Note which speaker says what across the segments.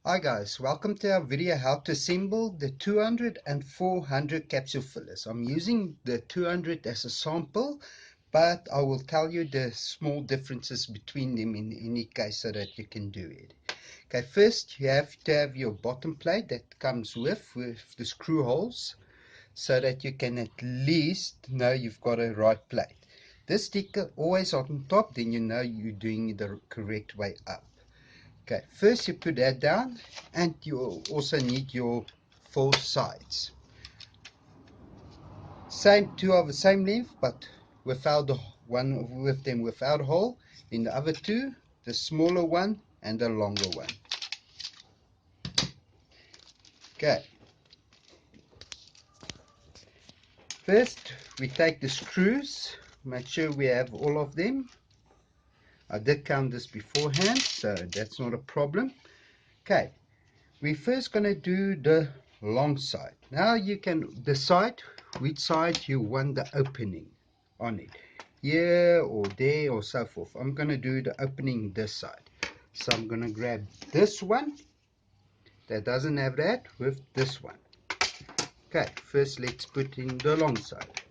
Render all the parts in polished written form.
Speaker 1: Hi guys, welcome to our video how to assemble the 200 and 400 capsule fillers. I'm using the 200 as a sample, but I will tell you the small differences between them in any case so that you can do it. Okay, first you have to have your bottom plate that comes with the screw holes so that you can at least know you've got a right plate. This sticker always on top, then you know you're doing it the correct way up. Okay, first you put that down, and you also need your four sides. Two of the same length, but without the one with them without a hole. Then the other two, the smaller one and the longer one. Okay. First, we take the screws. Make sure we have all of them. I did count this beforehand, so that's not a problem. Okay. We're first going to do the long side. Now you can decide which side you want the opening on it. Here or there or so forth. I'm going to do the opening this side. So I'm going to grab this one that doesn't have that with this one. Okay, first let's put in the long side.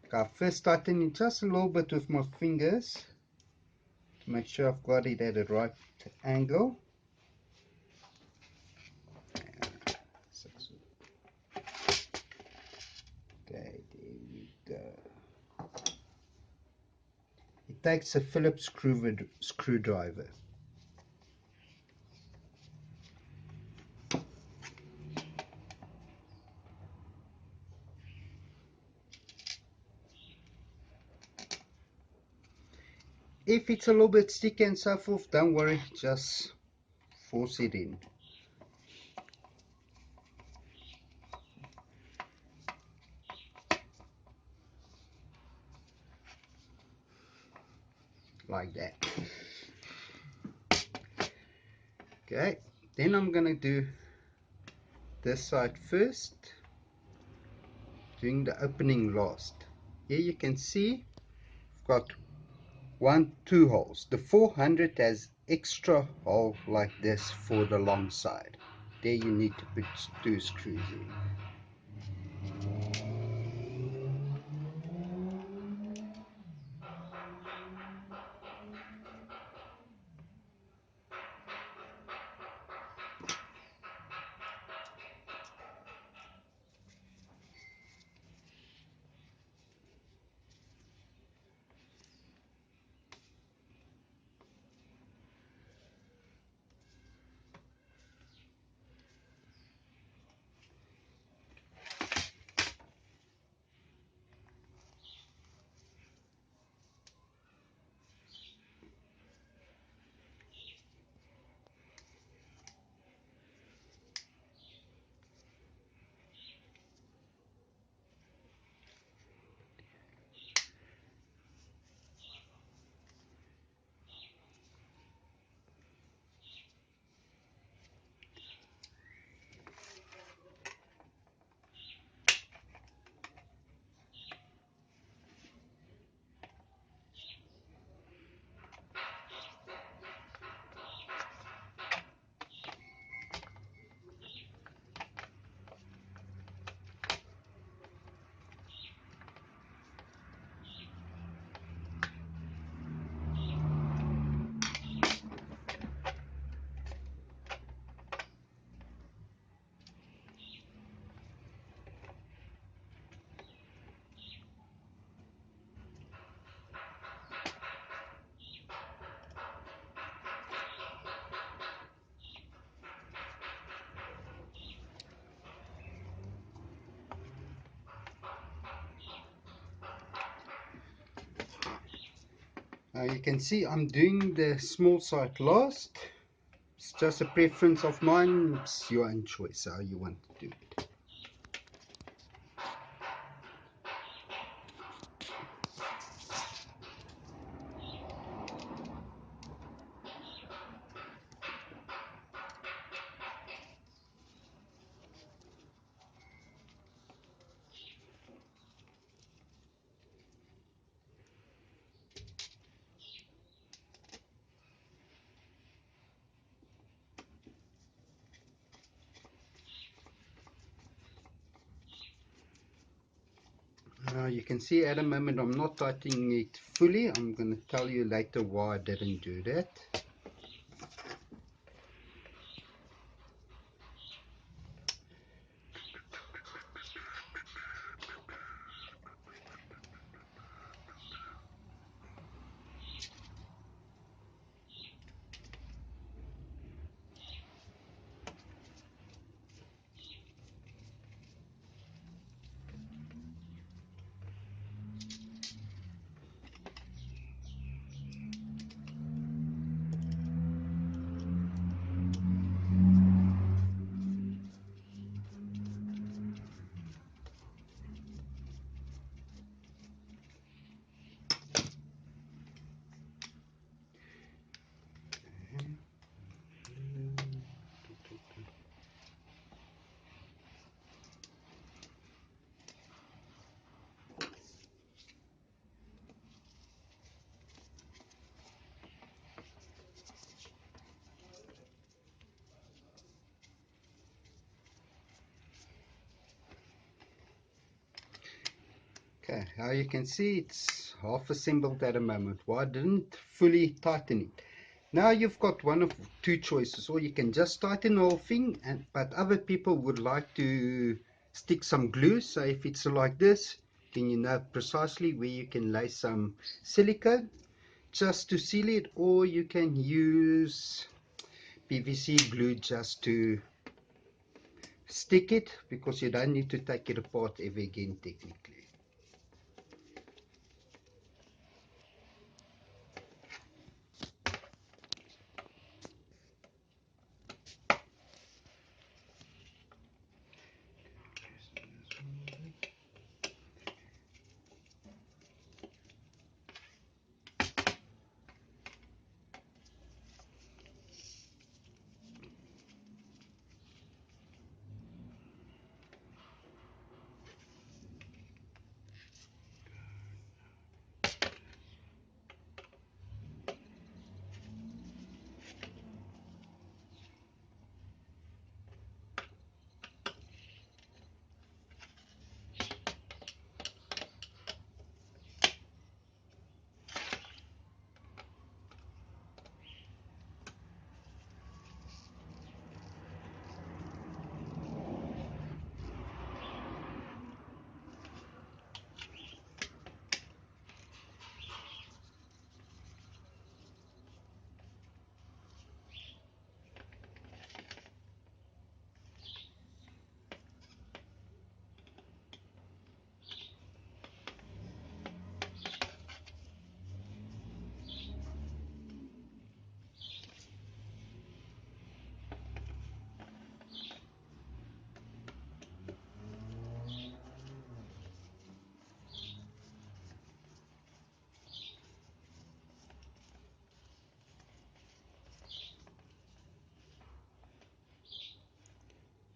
Speaker 1: Okay, I first tighten it just a little bit with my fingers to make sure I've got it at the right angle. Okay, there we go. It takes a Phillips screwdriver. If it's a little bit sticky and so forth, don't worry, just force it in. Like that. Okay, then I'm gonna do this side first, doing the opening last. Here you can see I've got two holes. The 400 has extra hole like this for the long side. There you need to put two screws in. Now you can see I'm doing the small side last. It's just a preference of mine. It's your own choice how you want to do it. You can see at the moment I'm not tightening it fully. I'm going to tell you later why I didn't do that. Okay, now you can see it's half assembled at the moment. Why I didn't fully tighten it. Now you've got one of two choices, or you can just tighten the whole thing, but other people would like to stick some glue. So if it's like this, then you know precisely where you can lay some silicone just to seal it, or you can use PVC glue just to stick it, because you don't need to take it apart ever again technically.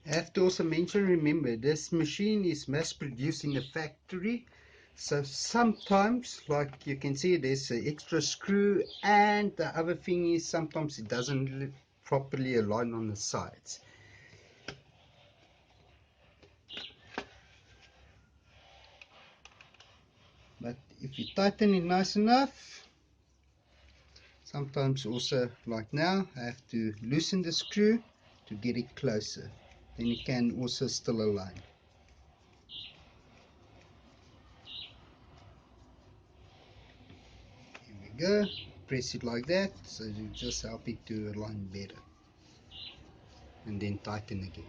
Speaker 1: I have to also mention, remember, this machine is mass produced in a factory. So sometimes, like you can see, there's an extra screw, and the other thing is sometimes it doesn't properly align on the sides. But if you tighten it nice enough, sometimes also, like now, I have to loosen the screw to get it closer. Then it can also still align. Here we go. Press it like that, so you just help it to align better. And then tighten again.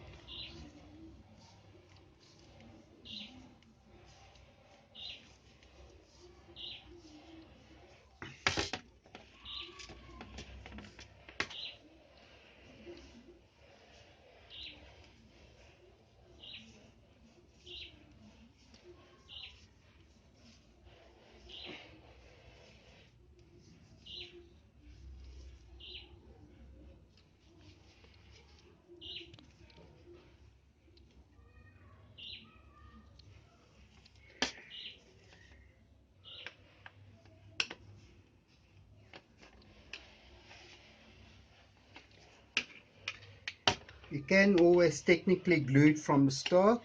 Speaker 1: You can always technically glue it from the start.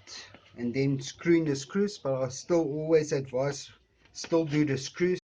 Speaker 1: and then screwing the screws, but I still always advise still do the screws